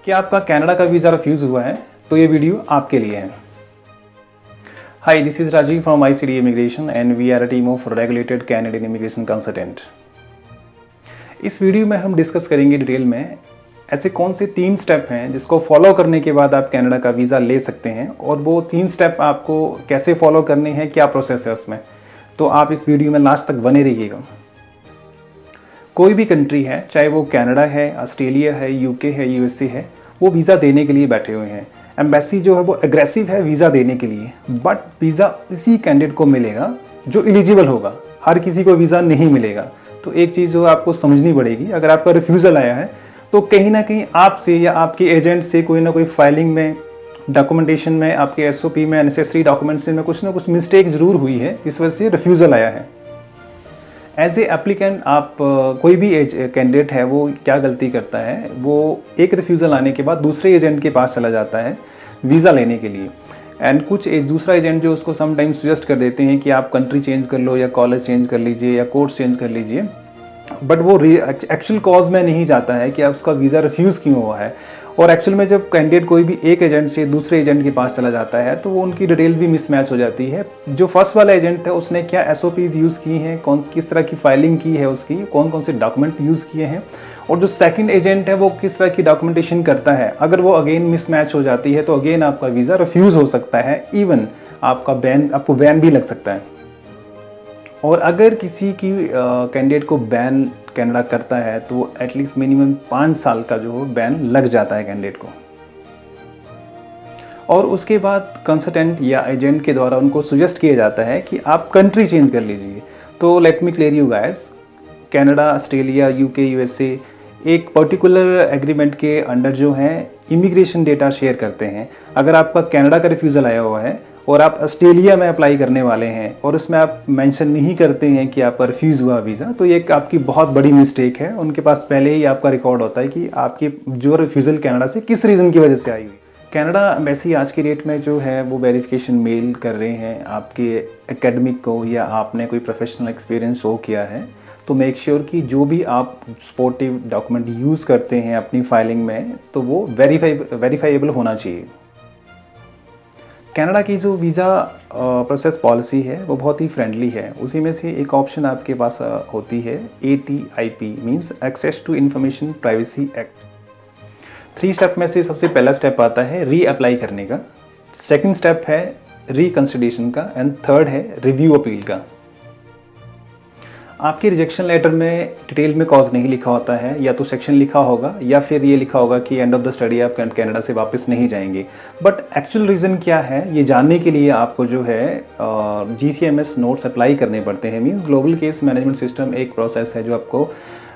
क्या आपका कनाडा का वीज़ा रिफ्यूज़ हुआ है तो ये वीडियो आपके लिए है। Hi, this is Rajiv from ICD immigration and we are a team of regulated Canadian immigration consultant. इस वीडियो में हम डिस्कस करेंगे डिटेल में ऐसे कौन से 3 स्टेप हैं जिसको फॉलो करने के बाद आप कनाडा का वीज़ा ले सकते हैं, और वो 3 स्टेप आपको कैसे फॉलो करने हैं, क्या प्रोसेस है उसमें। तो आप इस वीडियो में लास्ट तक बने रहिएगा। कोई भी कंट्री है, चाहे वो कनाडा है, ऑस्ट्रेलिया है, यूके है, यूएसए है, वो वीज़ा देने के लिए बैठे हुए हैं। एम्बेसी जो है वो एग्रेसिव है वीज़ा देने के लिए, बट वीज़ा इसी कैंडिडेट को मिलेगा जो एलिजिबल होगा, हर किसी को वीज़ा नहीं मिलेगा। तो एक चीज़ जो आपको समझनी पड़ेगी, अगर आपका रिफ्यूज़ल आया है तो कहीं ना कहीं आपसे या आपके एजेंट से कोई ना कोई फाइलिंग में, डॉक्यूमेंटेशन में, आपके SOP में, नेसेसरी डॉक्यूमेंट्स में कुछ ना कुछ मिस्टेक ज़रूर हुई है, इस वजह से रिफ्यूज़ल आया है। एज ए एप्लीकेंट आप कोई भी कैंडिडेट है वो क्या गलती करता है, वो एक रिफ्यूज़ल आने के बाद दूसरे एजेंट के पास चला जाता है वीज़ा लेने के लिए। एंड कुछ दूसरा एजेंट जो उसको समटाइम्स सजेस्ट कर देते हैं कि आप कंट्री चेंज कर लो या कॉलेज चेंज कर लीजिए या कोर्स चेंज कर लीजिए, बट वो एक्चुअल कॉज में नहीं जाता है कि उसका वीज़ा रिफ्यूज़ क्यों हुआ है। और एक्चुअल में जब कैंडिडेट कोई भी एक एजेंट से दूसरे एजेंट के पास चला जाता है तो वो उनकी डिटेल भी मिसमैच हो जाती है। जो फर्स्ट वाला एजेंट है उसने क्या SOPs यूज़ की हैं, किस तरह की फाइलिंग की है, उसकी कौन कौन से डॉक्यूमेंट यूज़ किए हैं, और जो सेकंड एजेंट है वो किस तरह की डॉक्यूमेंटेशन करता है। अगर वो अगेन मिसमैच हो जाती है तो अगेन आपका वीज़ा रिफ्यूज़ हो सकता है, इवन आपको बैन भी लग सकता है। और अगर किसी की कैंडिडेट को बैन कनाडा करता है तो एटलीस्ट मिनिमम 5 साल का जो बैन लग जाता है कैंडिडेट को। और उसके बाद कंसल्टेंट या एजेंट के द्वारा उनको सजेस्ट किया जाता है कि आप कंट्री चेंज कर लीजिए। तो let me clear you guys, Canada, Australia, UK, USA एक पर्टिकुलर एग्रीमेंट के अंडर जो है इमिग्रेशन डेटा शेयर करते हैं। अगर आपका कनाडा का रिफ्यूज़ल आया हुआ है और आप ऑस्ट्रेलिया में अप्लाई करने वाले हैं और उसमें आप मेंशन नहीं करते हैं कि आपका रिफ्यूज़ हुआ वीज़ा, तो ये आपकी बहुत बड़ी मिस्टेक है। उनके पास पहले ही आपका रिकॉर्ड होता है कि आपकी जो रिफ्यूज़ल कनाडा से किस रीज़न की वजह से आई हुई। कनाडा एम्बेसी आज की डेट में जो है वो वेरिफिकेशन मेल कर रहे हैं आपके एकेडमिक को, या आपने कोई प्रोफेशनल एक्सपीरियंस शो किया है, तो मेक श्योर कि जो भी आप सपोर्टिव डॉक्यूमेंट यूज़ करते हैं अपनी फाइलिंग में तो वो वेरीफाइबल होना चाहिए। कनाडा की जो वीज़ा प्रोसेस पॉलिसी है वो बहुत ही फ्रेंडली है। उसी में से एक ऑप्शन आपके पास होती है ATIP, means access to information privacy act. 3 step में से सबसे पहला स्टेप आता है री अप्लाई करने का, सेकंड स्टेप है रिकंसिडरेशन का, एंड थर्ड है रिव्यू अपील का। आपके रिजेक्शन लेटर में डिटेल में कॉज नहीं लिखा होता है, या तो सेक्शन लिखा होगा या फिर ये लिखा होगा कि एंड ऑफ द स्टडी आप कनाडा से वापस नहीं जाएंगे। बट एक्चुअल रीज़न क्या है ये जानने के लिए आपको जो है GCMS नोट्स अप्लाई करने पड़ते हैं। Means global case management system एक प्रोसेस है जो आपको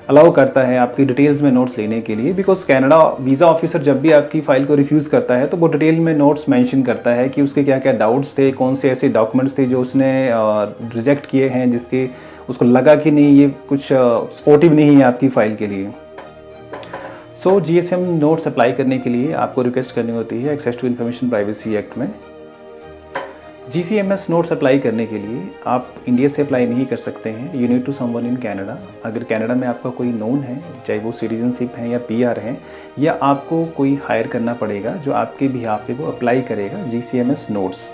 अलाउ करता है आपकी डिटेल्स में नोट्स लेने के लिए। बिकॉज कनाडा वीज़ा ऑफिसर जब भी आपकी फ़ाइल को रिफ्यूज़ करता है तो वो डिटेल में नोट्स मेंशन करता है कि उसके क्या क्या डाउट्स थे, कौन से ऐसे डॉक्यूमेंट्स थे जो उसने रिजेक्ट किए हैं, जिसके उसको लगा कि नहीं ये कुछ सपोर्टिव नहीं है आपकी फ़ाइल के लिए। सो GSM नोट्स अप्लाई करने के लिए आपको रिक्वेस्ट करनी होती है access to information privacy act में। GCMS नोट्स अप्लाई करने के लिए आप इंडिया से अप्लाई नहीं कर सकते हैं, you need to someone in Canada. अगर कनाडा में आपका कोई नोन है, चाहे वो सिटीजनशिप है या PR है, या आपको कोई हायर करना पड़ेगा जो आपके बिहाफ पे वो अप्लाई करेगा GCMS नोट्स।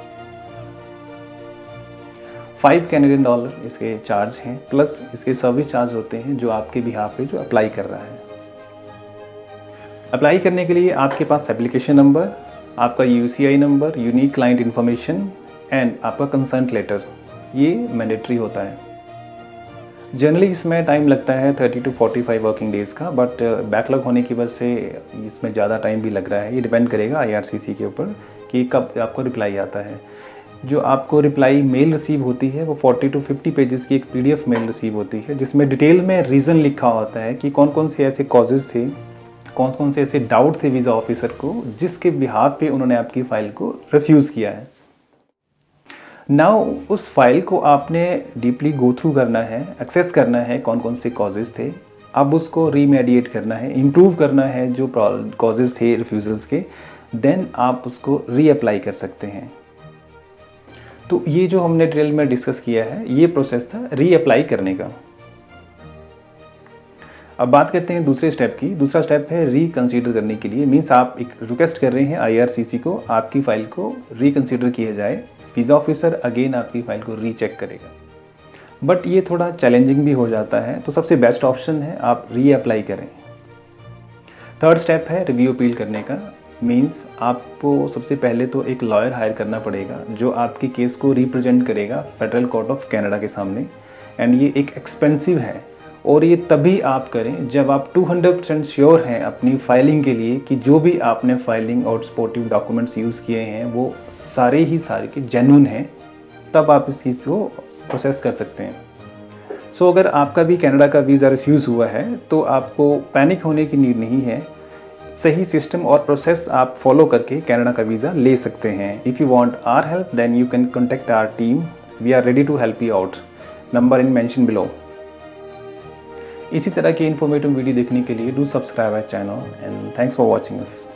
$5 इसके चार्ज हैं, प्लस इसके सर्विस चार्ज होते हैं जो आपके बिहाफ पे जो अप्लाई कर रहा है। अप्लाई करने के लिए आपके पास एप्लीकेशन नंबर, आपका UCI number, unique client information, and आपका कंसर्ट लेटर, ये मैंडेटरी होता है। जनरली इसमें टाइम लगता है 30 to 45 वर्किंग डेज़ का, बट बैकलॉग होने की वजह से इसमें ज़्यादा टाइम भी लग रहा है। ये डिपेंड करेगा IRCC के ऊपर कि कब आपको रिप्लाई आता है। जो आपको रिप्लाई मेल रिसीव होती है वो 40 to 50 पेजेस की एक PDF मेल रिसीव होती है, जिसमें डिटेल में रीज़न लिखा होता है कि कौन कौन से ऐसे कॉजेज़ थे, कौन कौन से ऐसे डाउट थे वीज़ा ऑफिसर को जिसके बिहाफ पे उन्होंने आपकी फ़ाइल को रिफ्यूज़ किया है। नाउ उस फाइल को आपने डीपली गो थ्रू करना है, एक्सेस करना है कौन कौन से कॉजेज़ थे, अब उसको रीमेडिएट करना है, इम्प्रूव करना है जो कॉजेज़ थे रिफ्यूज़ल्स के, देन आप उसको रीअप्लाई कर सकते हैं। तो ये जो हमने डिटेल में डिस्कस किया है ये प्रोसेस था रीअप्लाई करने का। अब बात करते हैं दूसरे स्टेप की। दूसरा स्टेप है रिकंसीडर करने के लिए। मीन्स आप एक रिक्वेस्ट कर रहे हैं आईआरसीसी को आपकी फ़ाइल को रिकंसीडर किया जाए। वीज़ा ऑफिसर अगेन आपकी फ़ाइल को रीचेक करेगा, बट ये थोड़ा चैलेंजिंग भी हो जाता है, तो सबसे बेस्ट ऑप्शन है आप रीअप्लाई करें। थर्ड स्टेप है रिव्यू अपील करने का। मीन्स आपको सबसे पहले तो एक लॉयर हायर करना पड़ेगा जो आपके केस को रिप्रेजेंट करेगा फेडरल कोर्ट ऑफ कनाडा के सामने। एंड ये एक एक्सपेंसिव है और ये तभी आप करें जब आप 200% श्योर हैं अपनी फाइलिंग के लिए कि जो भी आपने फाइलिंग और सपोर्टिव डॉक्यूमेंट्स यूज़ किए हैं वो सारे के जेन्युइन हैं, तब आप इस चीज़ को प्रोसेस कर सकते हैं। सो अगर आपका भी कनाडा का वीज़ा रिफ्यूज़ हुआ है तो आपको पैनिक होने की नीड नहीं है। सही सिस्टम और प्रोसेस आप फॉलो करके कनाडा का वीज़ा ले सकते हैं। If you want our help then you can contact our team. We are ready to help you out. Number in mention below. इसी तरह की इन्फॉर्मेटिव वीडियो देखने के लिए do subscribe our channel and thanks for watching us.